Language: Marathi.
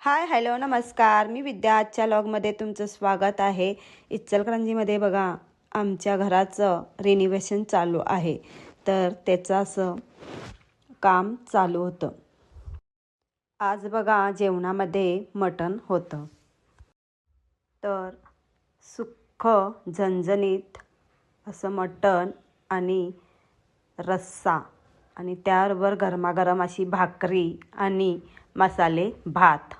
हाय हॅलो नमस्कार. मी विद्या. आजच्या लॉगमध्ये तुमचं स्वागत आहे. इचलकरंजीमध्ये बघा आमच्या घराचं रिनोव्हेशन चालू आहे, तर त्याचं असं काम चालू होतं. आज बघा जेवणामध्ये मटण होतं, तर सुक्खं झणझणीत असं मटण आणि रस्सा आणि त्याबरोबर गरमागरम अशी भाकरी आणि मसाले भात.